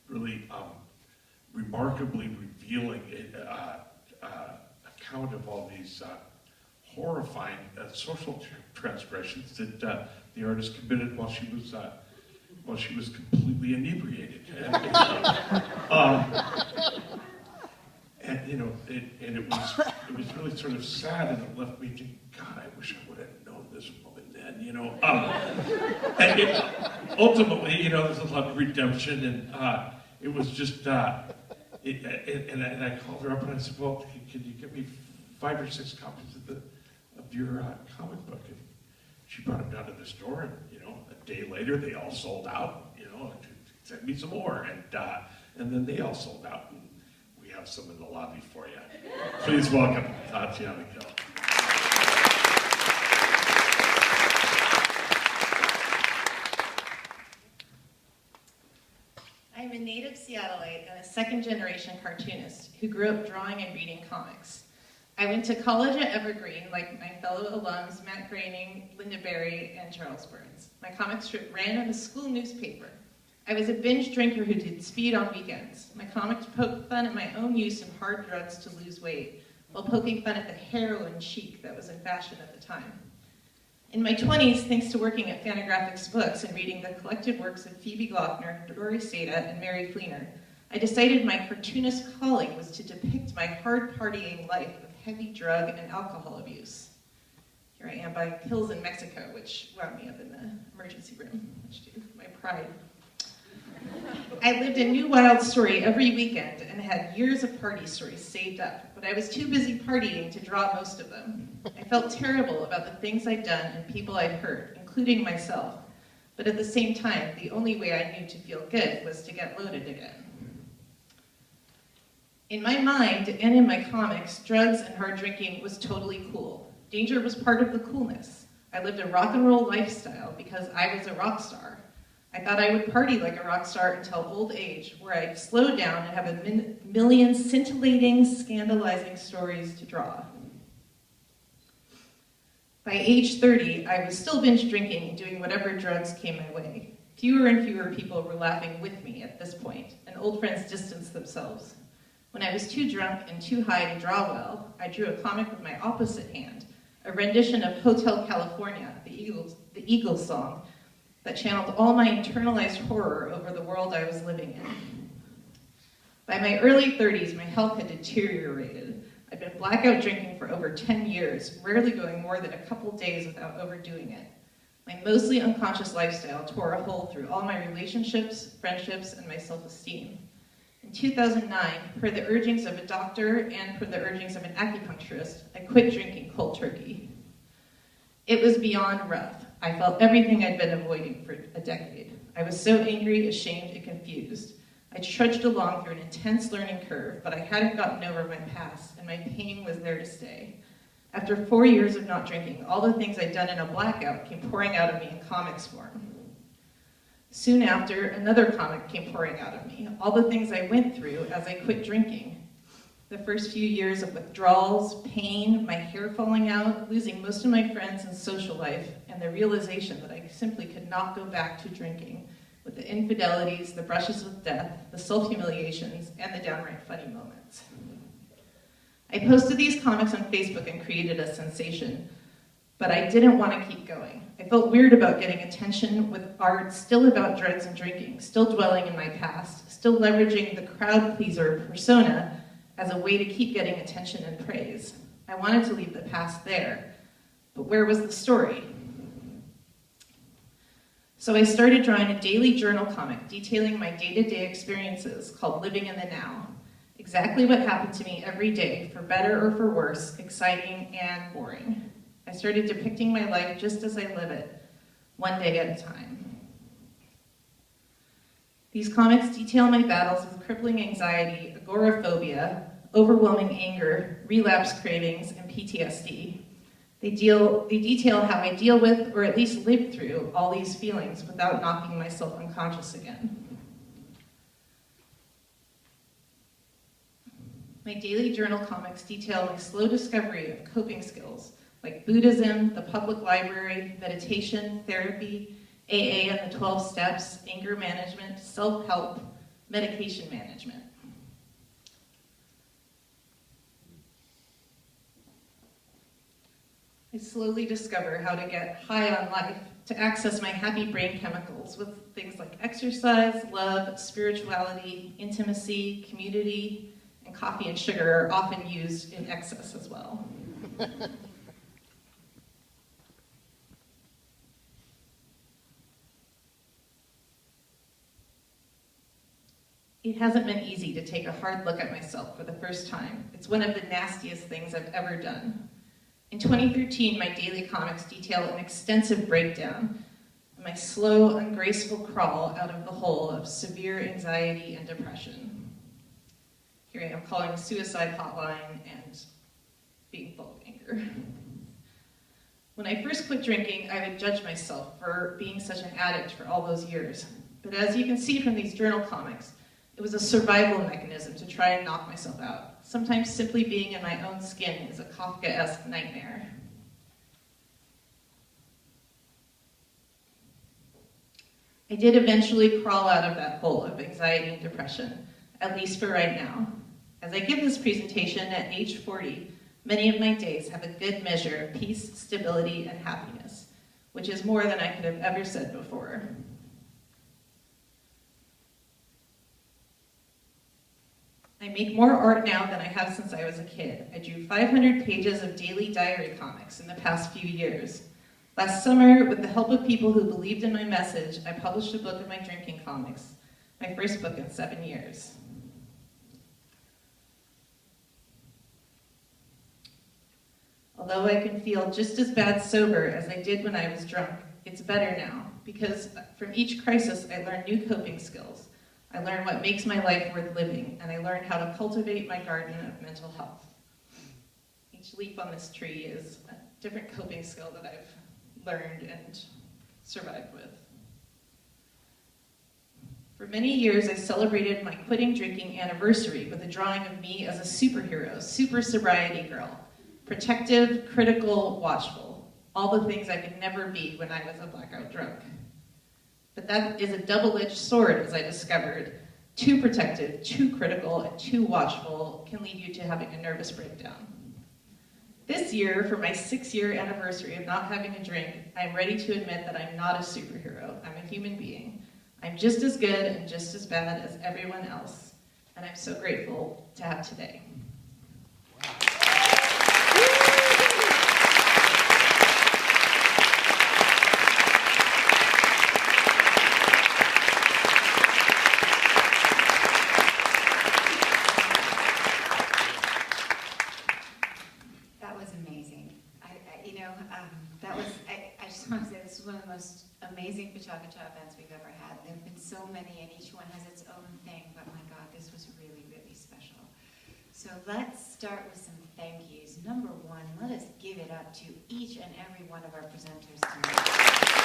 really remarkably revealing account of all these horrifying social transgressions that the artist committed while she was completely inebriated. And you know, it was really sort of sad, and it left me thinking, God, I wish I would have known this woman then, you know. And ultimately, you know, there's a lot of redemption, and it was just, and I called her up and I said, well, can you get me 5 or 6 copies of your comic book? And she brought them down to the store, and you know, a day later they all sold out. You know, and sent me some more, and then they all sold out. And we have some in the lobby for you. Please welcome Tatiana Gill. I'm a native Seattleite and a second-generation cartoonist who grew up drawing and reading comics. I went to college at Evergreen, like my fellow alums Matt Groening, Linda Berry, and Charles Burns. My comic strip ran in the school newspaper. I was a binge drinker who did speed on weekends. My comics poked fun at my own use of hard drugs to lose weight, while poking fun at the heroin chic that was in fashion at the time. In my 20s, thanks to working at Fantagraphics Books and reading the collected works of Phoebe Glockner, Dory Seda, and Mary Fleener, I decided my cartoonist calling was to depict my hard partying life of heavy drug and alcohol abuse. Here I am buying pills in Mexico, which wound me up in the emergency room, much to my pride. I lived a new wild story every weekend and had years of party stories saved up, but I was too busy partying to draw most of them. I felt terrible about the things I'd done and people I'd hurt, including myself, but at the same time, the only way I knew to feel good was to get loaded again. In my mind and in my comics, drugs and hard drinking was totally cool. Danger was part of the coolness. I lived a rock and roll lifestyle because I was a rock star. I thought I would party like a rock star until old age, where I'd slow down and have a million scintillating, scandalizing stories to draw. By age 30, I was still binge drinking and doing whatever drugs came my way. Fewer and fewer people were laughing with me at this point, and old friends distanced themselves. When I was too drunk and too high to draw well, I drew a comic with my opposite hand, a rendition of Hotel California, the Eagles song, that channeled all my internalized horror over the world I was living in. By my early 30s, my health had deteriorated. I'd been blackout drinking for over 10 years, rarely going more than a couple days without overdoing it. My mostly unconscious lifestyle tore a hole through all my relationships, friendships, and my self-esteem. In 2009, per the urgings of a doctor and per the urgings of an acupuncturist, I quit drinking cold turkey. It was beyond rough. I felt everything I'd been avoiding for a decade. I was so angry, ashamed, and confused. I trudged along through an intense learning curve, but I hadn't gotten over my past, and my pain was there to stay. After 4 years of not drinking, all the things I'd done in a blackout came pouring out of me in comics form. Soon after, another comic came pouring out of me, all the things I went through as I quit drinking. The first few years of withdrawals, pain, my hair falling out, losing most of my friends and social life, and the realization that I simply could not go back to drinking, with the infidelities, the brushes with death, the self-humiliations, and the downright funny moments. I posted these comics on Facebook and created a sensation, but I didn't want to keep going. I felt weird about getting attention with art still about drugs and drinking, still dwelling in my past, still leveraging the crowd pleaser persona as a way to keep getting attention and praise. I wanted to leave the past there, but where was the story? So I started drawing a daily journal comic detailing my day-to-day experiences called Living in the Now. Exactly what happened to me every day, for better or for worse, exciting and boring. I started depicting my life just as I live it, one day at a time. These comics detail my battles with crippling anxiety, agoraphobia, overwhelming anger, relapse cravings, and PTSD. They detail how I deal with, or at least live through, all these feelings without knocking myself unconscious again. My daily journal comics detail my slow discovery of coping skills, like Buddhism, the public library, meditation, therapy, AA and the 12 steps, anger management, self-help, medication management. I slowly discover how to get high on life, to access my happy brain chemicals with things like exercise, love, spirituality, intimacy, community, and coffee and sugar are often used in excess as well. It hasn't been easy to take a hard look at myself for the first time. It's one of the nastiest things I've ever done. In 2013, my daily comics detail an extensive breakdown of my slow, ungraceful crawl out of the hole of severe anxiety and depression. Here I am calling a suicide hotline and being full of anger. When I first quit drinking, I would judge myself for being such an addict for all those years. But as you can see from these journal comics, it was a survival mechanism to try and knock myself out. Sometimes simply being in my own skin is a Kafkaesque nightmare. I did eventually crawl out of that hole of anxiety and depression, at least for right now. As I give this presentation at age 40, many of my days have a good measure of peace, stability, and happiness, which is more than I could have ever said before. I make more art now than I have since I was a kid. I drew 500 pages of daily diary comics in the past few years. Last summer, with the help of people who believed in my message, I published a book of my drinking comics, my first book in 7 years. Although I can feel just as bad sober as I did when I was drunk, it's better now, because from each crisis I learn new coping skills. I learn what makes my life worth living, and I learn how to cultivate my garden of mental health. Each leaf on this tree is a different coping skill that I've learned and survived with. For many years, I celebrated my quitting drinking anniversary with a drawing of me as a superhero, super sobriety girl. Protective, critical, watchful. All the things I could never be when I was a blackout drunk. But that is a double-edged sword, as I discovered. Too protective, too critical, and too watchful can lead you to having a nervous breakdown. This year, for my 6-year anniversary of not having a drink, I'm ready to admit that I'm not a superhero. I'm a human being. I'm just as good and just as bad as everyone else, and I'm so grateful to have today. I just want to say this is one of the most amazing Pecha events we've ever had. There have been so many, and each one has its own thing, but my God, this was really, really special. So let's start with some thank yous. Number one, let us give it up to each and every one of our presenters tonight.